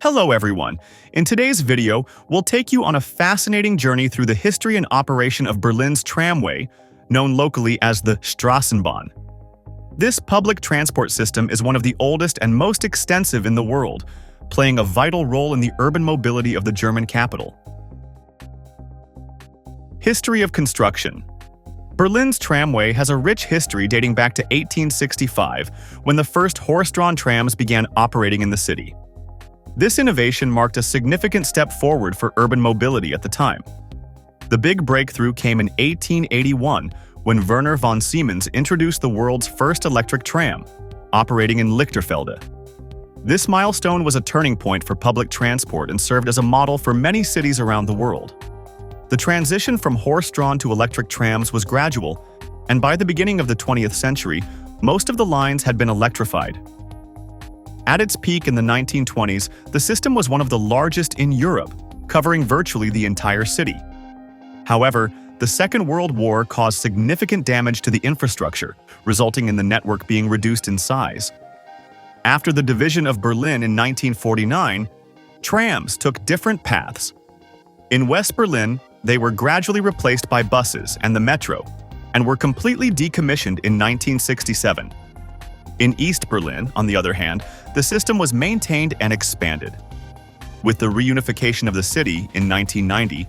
Hello everyone! In today's video, we'll take you on a fascinating journey through the history and operation of Berlin's tramway, known locally as the Straßenbahn. This public transport system is one of the oldest and most extensive in the world, playing a vital role in the urban mobility of the German capital. History of construction. Berlin's tramway has a rich history dating back to 1865, when the first horse-drawn trams began operating in the city. This innovation marked a significant step forward for urban mobility at the time. The big breakthrough came in 1881 when Werner von Siemens introduced the world's first electric tram, operating in Lichterfelde. This milestone was a turning point for public transport and served as a model for many cities around the world. The transition from horse-drawn to electric trams was gradual, and by the beginning of the 20th century, most of the lines had been electrified. At its peak in the 1920s, the system was one of the largest in Europe, covering virtually the entire city. However, the Second World War caused significant damage to the infrastructure, resulting in the network being reduced in size. After the division of Berlin in 1949, trams took different paths. In West Berlin, they were gradually replaced by buses and the metro, and were completely decommissioned in 1967. In East Berlin, on the other hand, the system was maintained and expanded. With the reunification of the city in 1990,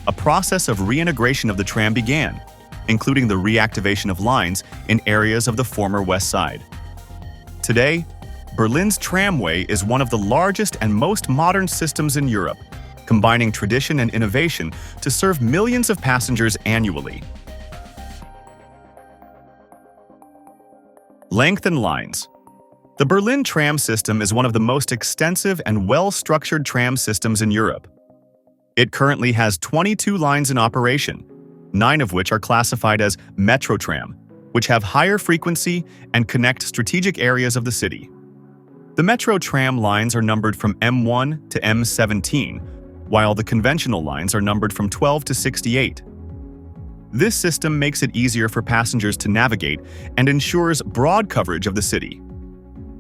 a process of reintegration of the tram began, including the reactivation of lines in areas of the former West Side. Today, Berlin's tramway is one of the largest and most modern systems in Europe, combining tradition and innovation to serve millions of passengers annually. Length and lines. The Berlin tram system is one of the most extensive and well-structured tram systems in Europe. It currently has 22 lines in operation, 9 of which are classified as metro tram, which have higher frequency and connect strategic areas of the city. The metro tram lines are numbered from M1 to M17, while the conventional lines are numbered from 12 to 68. This system makes it easier for passengers to navigate and ensures broad coverage of the city.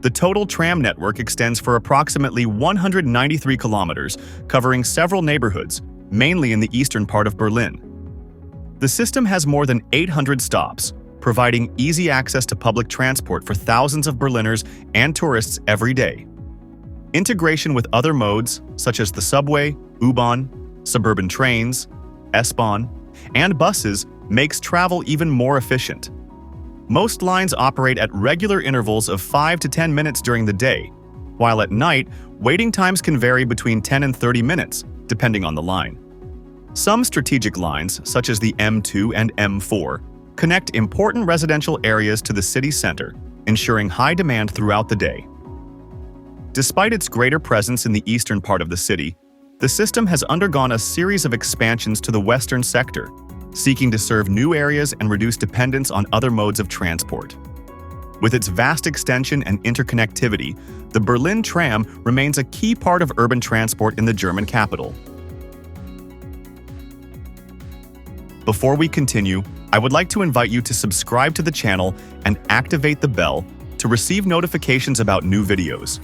The total tram network extends for approximately 193 kilometers, covering several neighborhoods, mainly in the eastern part of Berlin. The system has more than 800 stops, providing easy access to public transport for thousands of Berliners and tourists every day. Integration with other modes, such as the subway, U-Bahn, suburban trains, S-Bahn, and buses makes travel even more efficient. Most lines operate at regular intervals of 5 to 10 minutes during the day, while at night, waiting times can vary between 10 and 30 minutes, depending on the line. Some strategic lines, such as the M2 and M4, connect important residential areas to the city center, ensuring high demand throughout the day. Despite its greater presence in the eastern part of the city, the system has undergone a series of expansions to the western sector, seeking to serve new areas and reduce dependence on other modes of transport. With its vast extension and interconnectivity, the Berlin tram remains a key part of urban transport in the German capital. Before we continue, I would like to invite you to subscribe to the channel and activate the bell to receive notifications about new videos.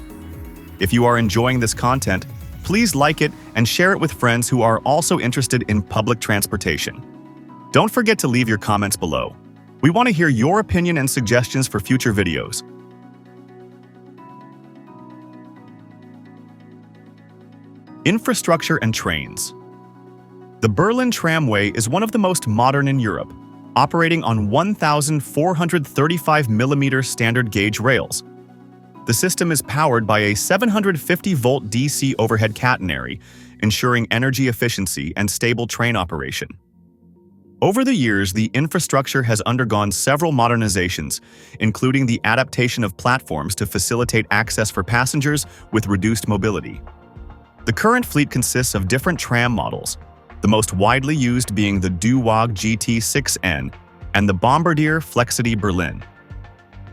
If you are enjoying this content, please like it and share it with friends who are also interested in public transportation. Don't forget to leave your comments below. We want to hear your opinion and suggestions for future videos. Infrastructure and trains. The Berlin tramway is one of the most modern in Europe, operating on 1,435mm standard gauge rails. The system is powered by a 750-volt DC overhead catenary, ensuring energy efficiency and stable train operation. Over the years, the infrastructure has undergone several modernizations, including the adaptation of platforms to facilitate access for passengers with reduced mobility. The current fleet consists of different tram models, the most widely used being the DuWag GT6N and the Bombardier Flexity Berlin.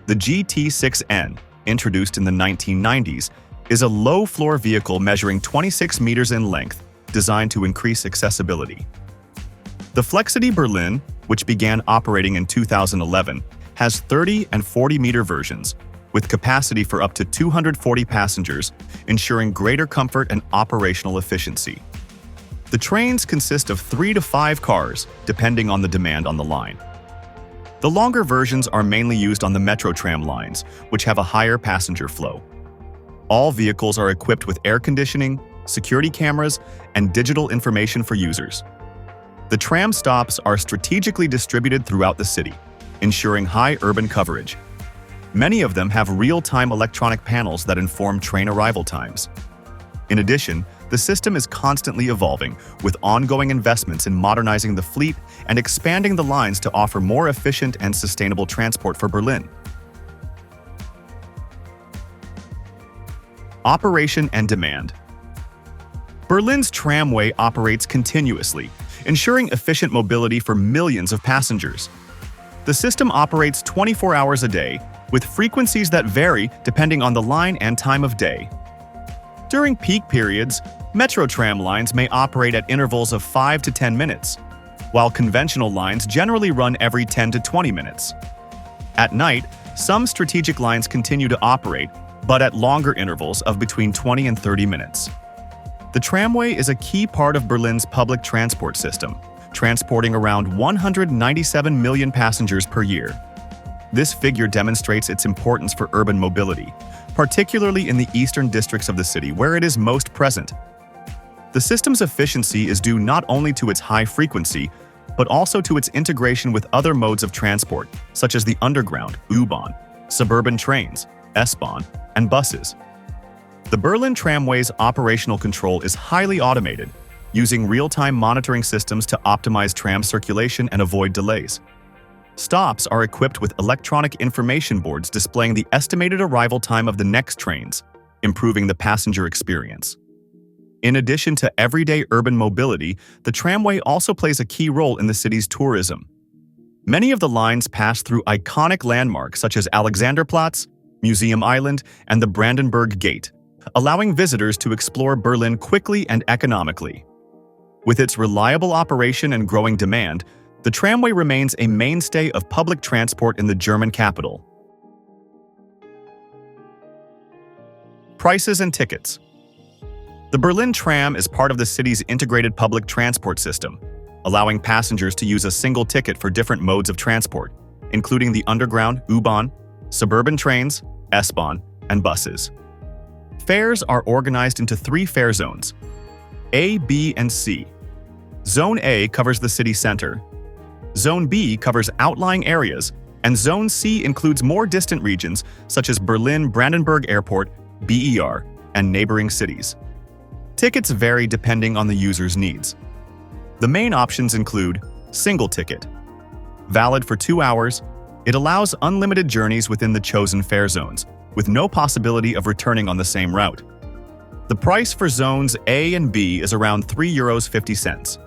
The GT6N, introduced in the 1990s, is a low-floor vehicle measuring 26 meters in length, designed to increase accessibility. The Flexity Berlin, which began operating in 2011, has 30 and 40-meter versions, with capacity for up to 240 passengers, ensuring greater comfort and operational efficiency. The trains consist of 3 to 5 cars, depending on the demand on the line. The longer versions are mainly used on the metro tram lines, which have a higher passenger flow. All vehicles are equipped with air conditioning, security cameras, and digital information for users. The tram stops are strategically distributed throughout the city, ensuring high urban coverage. Many of them have real-time electronic panels that inform train arrival times. In addition, the system is constantly evolving, with ongoing investments in modernizing the fleet and expanding the lines to offer more efficient and sustainable transport for Berlin. Operation and demand. Berlin's tramway operates continuously, ensuring efficient mobility for millions of passengers. The system operates 24 hours a day, with frequencies that vary depending on the line and time of day. During peak periods, metro tram lines may operate at intervals of 5 to 10 minutes, while conventional lines generally run every 10 to 20 minutes. At night, some strategic lines continue to operate, but at longer intervals of between 20 and 30 minutes. The tramway is a key part of Berlin's public transport system, transporting around 197 million passengers per year. This figure demonstrates its importance for urban mobility, particularly in the eastern districts of the city where it is most present. The system's efficiency is due not only to its high frequency, but also to its integration with other modes of transport, such as the underground, U-Bahn, suburban trains, S-Bahn, and buses. The Berlin Tramway's operational control is highly automated, using real-time monitoring systems to optimize tram circulation and avoid delays. Stops are equipped with electronic information boards displaying the estimated arrival time of the next trains, improving the passenger experience. In addition to everyday urban mobility, the tramway also plays a key role in the city's tourism. Many of the lines pass through iconic landmarks such as Alexanderplatz, Museum Island, and the Brandenburg Gate, allowing visitors to explore Berlin quickly and economically. With its reliable operation and growing demand, the tramway remains a mainstay of public transport in the German capital. Prices and tickets. The Berlin Tram is part of the city's integrated public transport system, allowing passengers to use a single ticket for different modes of transport, including the underground, U-Bahn, suburban trains, S-Bahn, and buses. Fares are organized into 3 fare zones: A, B, and C. Zone A covers the city center, Zone B covers outlying areas, and Zone C includes more distant regions such as Berlin-Brandenburg Airport, BER, and neighboring cities. Tickets vary depending on the user's needs. The main options include single ticket. Valid for 2 hours, it allows unlimited journeys within the chosen fare zones, with no possibility of returning on the same route. The price for zones A and B is around €3.50.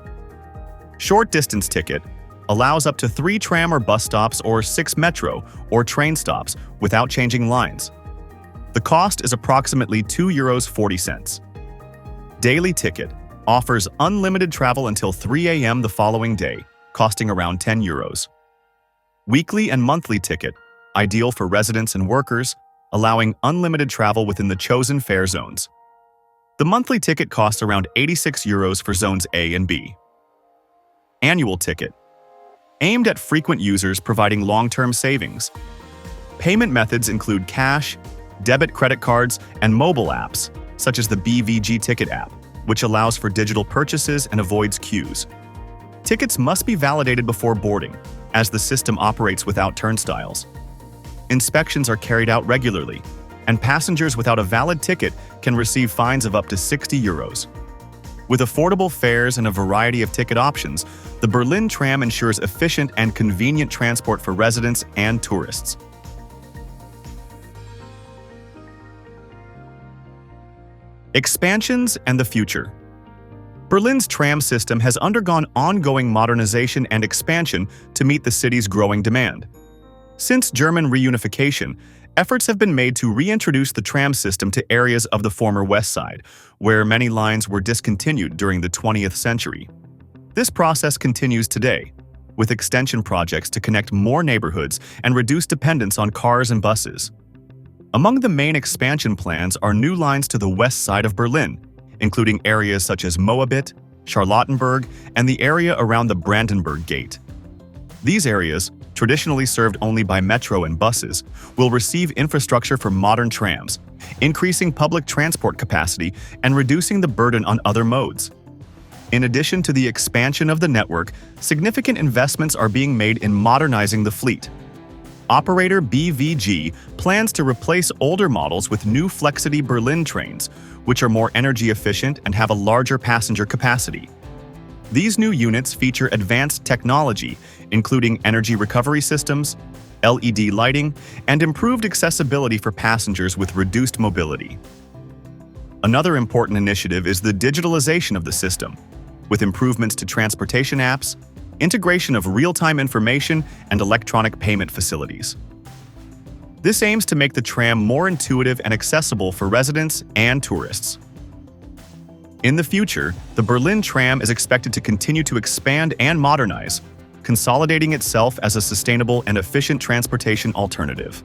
Short distance ticket allows up to 3 tram or bus stops or 6 metro or train stops without changing lines. The cost is approximately €2.40. Daily ticket offers unlimited travel until 3 a.m. the following day, costing around €10. Weekly and monthly ticket, ideal for residents and workers, allowing unlimited travel within the chosen fare zones. The monthly ticket costs around €86 for zones A and B. Annual ticket, aimed at frequent users providing long-term savings. Payment methods include cash, debit credit cards, and mobile apps, such as the BVG Ticket app, which allows for digital purchases and avoids queues. Tickets must be validated before boarding, as the system operates without turnstiles. Inspections are carried out regularly, and passengers without a valid ticket can receive fines of up to €60. With affordable fares and a variety of ticket options, the Berlin Tram ensures efficient and convenient transport for residents and tourists. Expansions and the future. Berlin's tram system has undergone ongoing modernization and expansion to meet the city's growing demand. Since German reunification, efforts have been made to reintroduce the tram system to areas of the former West Side, where many lines were discontinued during the 20th century. This process continues today, with extension projects to connect more neighborhoods and reduce dependence on cars and buses. Among the main expansion plans are new lines to the west side of Berlin, including areas such as Moabit, Charlottenburg, and the area around the Brandenburg Gate. These areas, traditionally served only by metro and buses, will receive infrastructure for modern trams, increasing public transport capacity and reducing the burden on other modes. In addition to the expansion of the network, significant investments are being made in modernizing the fleet. Operator BVG plans to replace older models with new Flexity Berlin trains, which are more energy efficient and have a larger passenger capacity. These new units feature advanced technology, including energy recovery systems, LED lighting, and improved accessibility for passengers with reduced mobility. Another important initiative is the digitalization of the system, with improvements to transportation apps, integration of real-time information, and electronic payment facilities. This aims to make the tram more intuitive and accessible for residents and tourists. In the future, the Berlin Tram is expected to continue to expand and modernize, consolidating itself as a sustainable and efficient transportation alternative.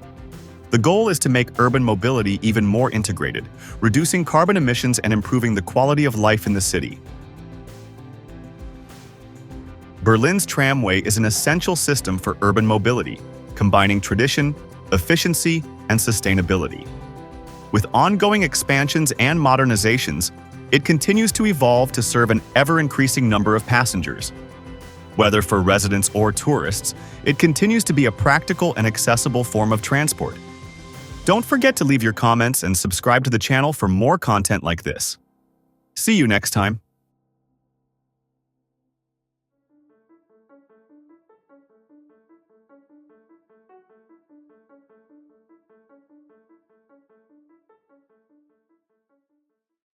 The goal is to make urban mobility even more integrated, reducing carbon emissions and improving the quality of life in the city. Berlin's tramway is an essential system for urban mobility, combining tradition, efficiency, and sustainability. With ongoing expansions and modernizations, it continues to evolve to serve an ever-increasing number of passengers. Whether for residents or tourists, it continues to be a practical and accessible form of transport. Don't forget to leave your comments and subscribe to the channel for more content like this. See you next time.